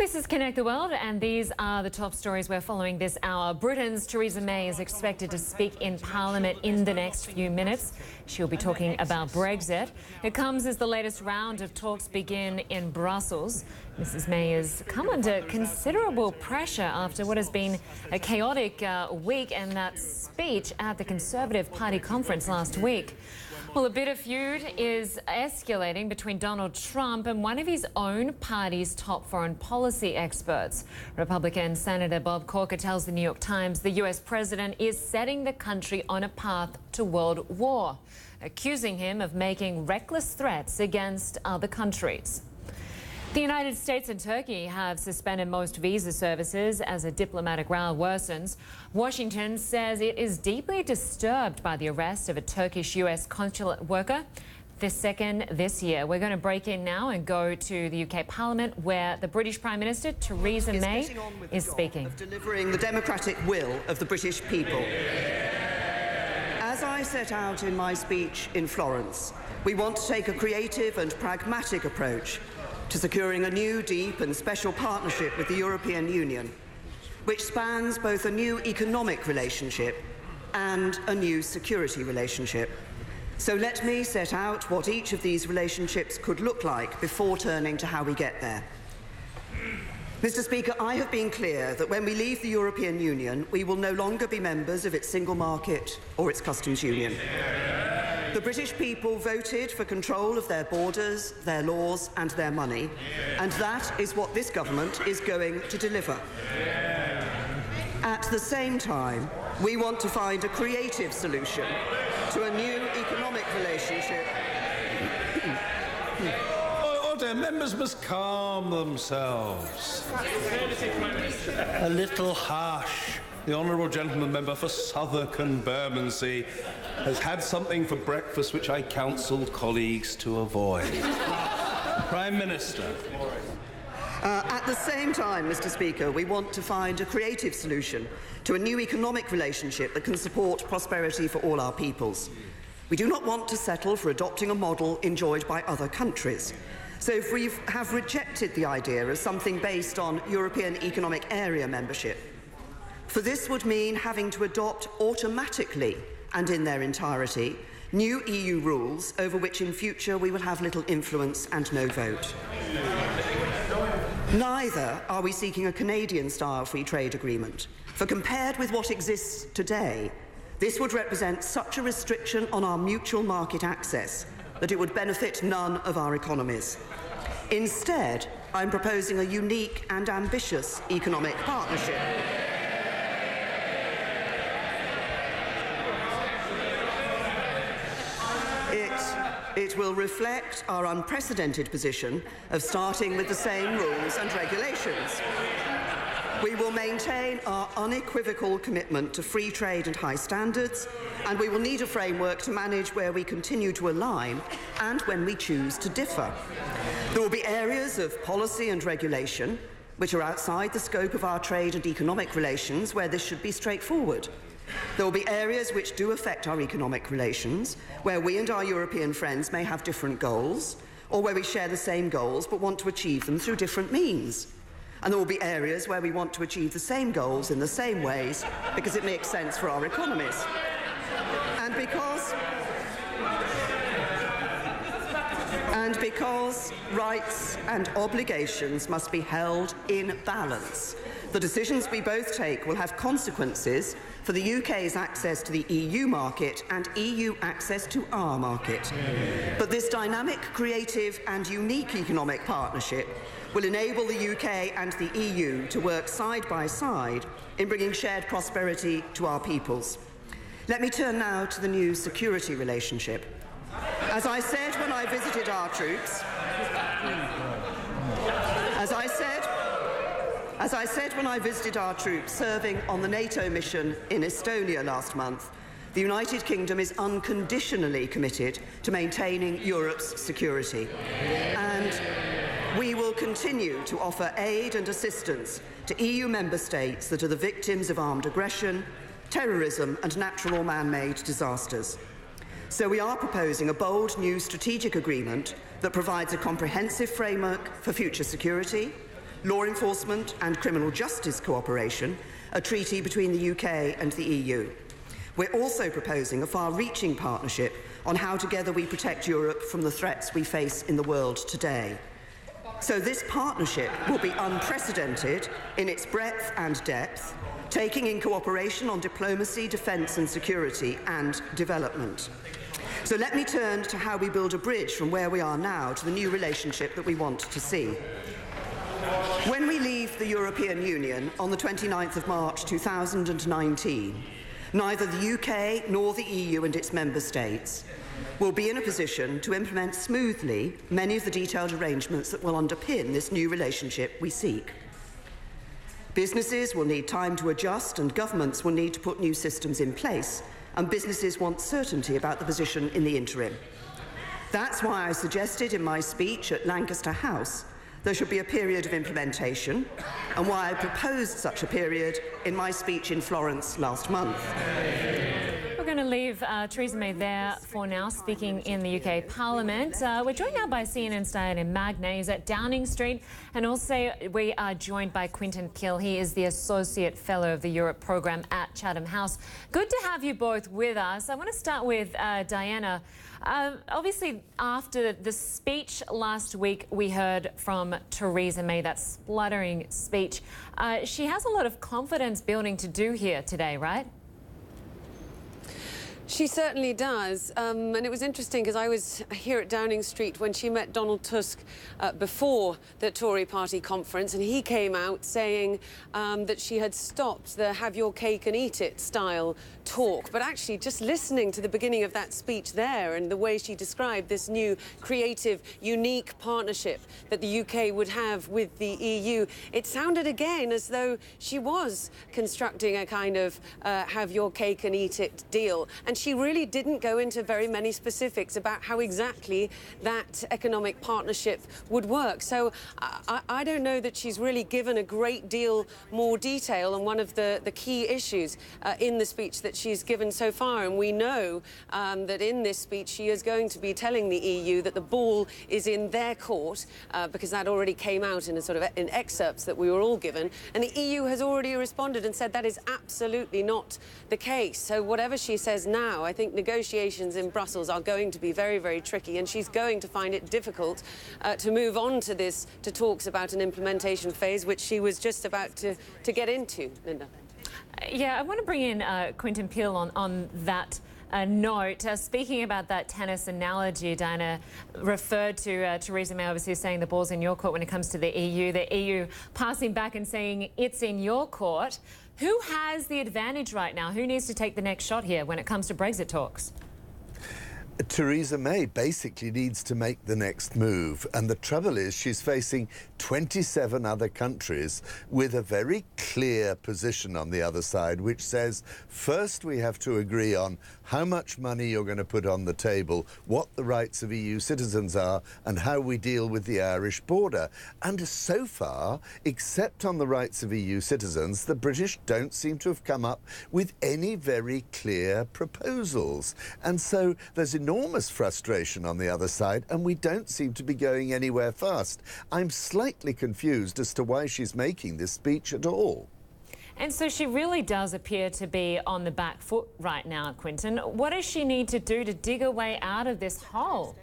This is Connect the World, and these are the top stories we're following this hour. Britain's Theresa May is expected to speak in Parliament in the next few minutes. She'll be talking about Brexit. It comes as the latest round of talks begin in Brussels. Mrs May has come under considerable pressure after what has been a chaotic week and that speech at the Conservative Party conference last week. Well, a bitter feud is escalating between Donald Trump and one of his own party's top foreign policy experts. Republican Senator Bob Corker tells the New York Times the US president is setting the country on a path to world war, accusing him of making reckless threats against other countries. The United States and Turkey have suspended most visa services as a diplomatic row worsens. Washington says it is deeply disturbed by the arrest of a Turkish US consulate worker, the second this year. We're going to break in now and go to the UK Parliament, where the British Prime Minister, Theresa May, is speaking. Of delivering the democratic will of the British people. As I set out in my speech in Florence, we want to take a creative and pragmatic approach to securing a new, deep and special partnership with the European Union, which spans both a new economic relationship and a new security relationship. So let me set out what each of these relationships could look like before turning to how we get there. Mr. Speaker, I have been clear that when we leave the European Union, we will no longer be members of its single market or its customs union. The British people voted for control of their borders, their laws and their money, and that is what this government is going to deliver. At the same time, we want to find a creative solution to a new economic relationship. Order. Members must calm themselves. A little harsh. The Honourable Gentleman Member for Southwark and Bermondsey has had something for breakfast which I counselled colleagues to avoid. Prime Minister. At the same time, Mr. Speaker, we want to find a creative solution to a new economic relationship that can support prosperity for all our peoples. We do not want to settle for adopting a model enjoyed by other countries. So if we have rejected the idea of something based on European Economic Area membership, for this would mean having to adopt automatically and in their entirety new EU rules over which in future we will have little influence and no vote. Neither are we seeking a Canadian-style free trade agreement, for compared with what exists today, this would represent such a restriction on our mutual market access that it would benefit none of our economies. Instead, I'm proposing a unique and ambitious economic partnership. It will reflect our unprecedented position of starting with the same rules and regulations. We will maintain our unequivocal commitment to free trade and high standards, and we will need a framework to manage where we continue to align and when we choose to differ. There will be areas of policy and regulation which are outside the scope of our trade and economic relations where this should be straightforward. There will be areas which do affect our economic relations, where we and our European friends may have different goals, or where we share the same goals but want to achieve them through different means. And there will be areas where we want to achieve the same goals in the same ways because it makes sense for our economies. And because rights and obligations must be held in balance, the decisions we both take will have consequences for the UK's access to the EU market and EU access to our market. But this dynamic, creative and unique economic partnership will enable the UK and the EU to work side by side in bringing shared prosperity to our peoples. Let me turn now to the new security relationship. As I said when I visited our troops, when I visited our troops serving on the NATO mission in Estonia last month, the United Kingdom is unconditionally committed to maintaining Europe's security. And we will continue to offer aid and assistance to EU member states that are the victims of armed aggression, terrorism and natural or man-made disasters. So we are proposing a bold new strategic agreement that provides a comprehensive framework for future security, law enforcement and criminal justice cooperation, a treaty between the UK and the EU. We're also proposing a far-reaching partnership on how together we protect Europe from the threats we face in the world today. So this partnership will be unprecedented in its breadth and depth, taking in cooperation on diplomacy, defence and security and development. So let me turn to how we build a bridge from where we are now to the new relationship that we want to see. When we leave the European Union on the 29th of March 2019, neither the UK nor the EU and its member states will be in a position to implement smoothly many of the detailed arrangements that will underpin this new relationship we seek. Businesses will need time to adjust and governments will need to put new systems in place, and businesses want certainty about the position in the interim. That's why I suggested in my speech at Lancaster House there should be a period of implementation, and why I proposed such a period in my speech in Florence last month. We're going to leave Theresa May there for now, speaking in the UK Parliament. We're joined now by CNN star Magnay, who's at Downing Street, and also we are joined by Quentin. He is the Associate Fellow of the Europe Programme at Chatham House. Good to have you both with us. I want to start with Diana. Obviously, after the speech last week, we heard from Theresa May, that spluttering speech. She has a lot of confidence building to do here today, right? She certainly does. And it was interesting because I was here at Downing Street when she met Donald Tusk before the Tory party conference, and he came out saying that she had stopped the have your cake and eat it style talk. But actually, just listening to the beginning of that speech there and the way she described this new creative, unique partnership that the UK would have with the EU, it sounded again as though she was constructing a kind of have your cake and eat it deal. And she really didn't go into very many specifics about how exactly that economic partnership would work. So I don't know that she's really given a great deal more detail on one of the key issues in the speech that she's given so far. And we know that in this speech she is going to be telling the EU that the ball is in their court, because that already came out in a sort of in excerpts that we were all given. And the EU has already responded and said that is absolutely not the case. So whatever she says now, I think negotiations in Brussels are going to be very, very tricky, and she's going to find it difficult to move on to talks about an implementation phase, which she was just about to get into, Lynda. Yeah, I want to bring in Quentin on that note. Speaking about that tennis analogy, Diana referred to Theresa May obviously saying the ball's in your court when it comes to the EU passing back and saying it's in your court. Who has the advantage right now? Who needs to take the next shot here when it comes to Brexit talks? Theresa May basically needs to make the next move, and the trouble is she's facing 27 other countries with a very clear position on the other side, which says first we have to agree on how much money you're going to put on the table, what the rights of EU citizens are, and how we deal with the Irish border. And so far, except on the rights of EU citizens, the British don't seem to have come up with any very clear proposals. And so there's enormous frustration on the other side, and we don't seem to be going anywhere fast. I'm slightly confused as to why she's making this speech at all. And so she really does appear to be on the back foot right now, Quentin. What does she need to do to dig her way out of this hole?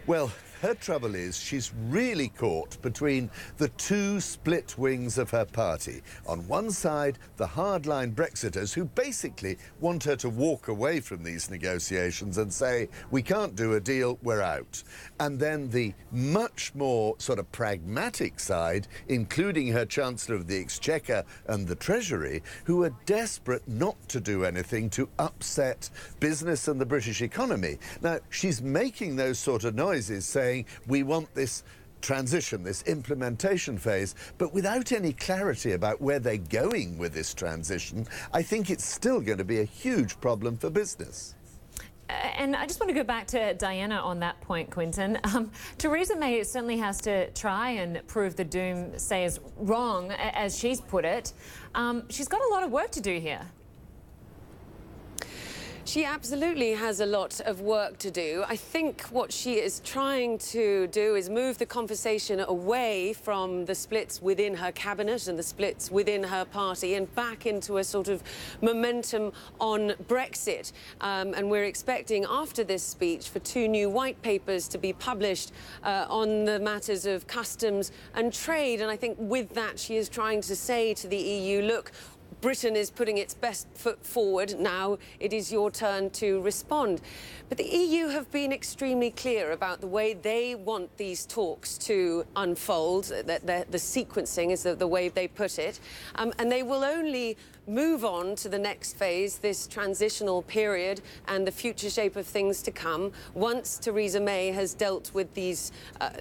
Well, her trouble is she's really caught between the two split wings of her party. On one side, the hardline Brexiters who basically want her to walk away from these negotiations and say, we can't do a deal, we're out. And then the much more sort of pragmatic side, including her Chancellor of the Exchequer and the Treasury, who are desperate not to do anything to upset business and the British economy. Now, she's making those sort of noises, saying we want this transition, this implementation phase, but without any clarity about where they're going with this transition, I think it's still going to be a huge problem for business. And I just want to go back to Diana on that point, Quentin. Theresa May certainly has to try and prove the doomsayers wrong, as she's put it. She's got a lot of work to do here. She absolutely has a lot of work to do. I think what she is trying to do is move the conversation away from the splits within her cabinet and the splits within her party and back into a sort of momentum on Brexit. And we're expecting after this speech for 2 new white papers to be published on the matters of customs and trade. And I think with that she is trying to say to the EU, look, Britain is putting its best foot forward. Now it is your turn to respond. But the EU have been extremely clear about the way they want these talks to unfold. The sequencing is the way they put it. And they will only move on to the next phase, this transitional period and the future shape of things to come, once Theresa May has dealt with these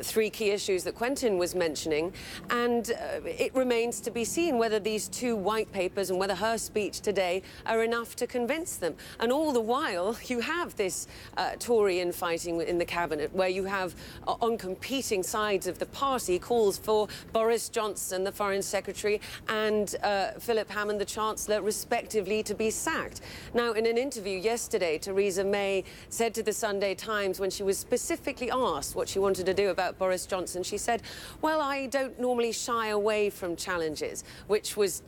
3 key issues that Quentin was mentioning. And it remains to be seen whether these 2 white papers and whether her speech today are enough to convince them. And all the while, you have this Tory infighting in the cabinet, where you have, on competing sides of the party, calls for Boris Johnson, the Foreign Secretary, and Philip Hammond, the Chancellor, respectively, to be sacked. Now, in an interview yesterday, Theresa May said to the Sunday Times, when she was specifically asked what she wanted to do about Boris Johnson, she said, well, I don't normally shy away from challenges, which was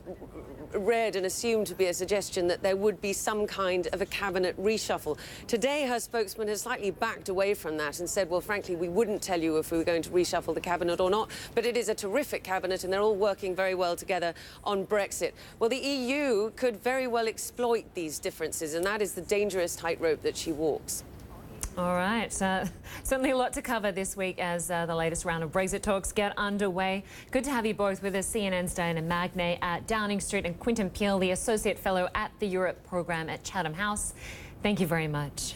read and assumed to be a suggestion that there would be some kind of a cabinet reshuffle. Today, her spokesman has slightly backed away from that and said, well, frankly, we wouldn't tell you if we were going to reshuffle the cabinet or not, but it is a terrific cabinet and they're all working very well together on Brexit. Well, the EU could very well exploit these differences, and that is the dangerous tightrope that she walks. All right, certainly a lot to cover this week as the latest round of Brexit talks get underway. Good to have you both with us, CNN's Diana Magnay at Downing Street and Quentin, the Associate Fellow at the Europe Programme at Chatham House. Thank you very much.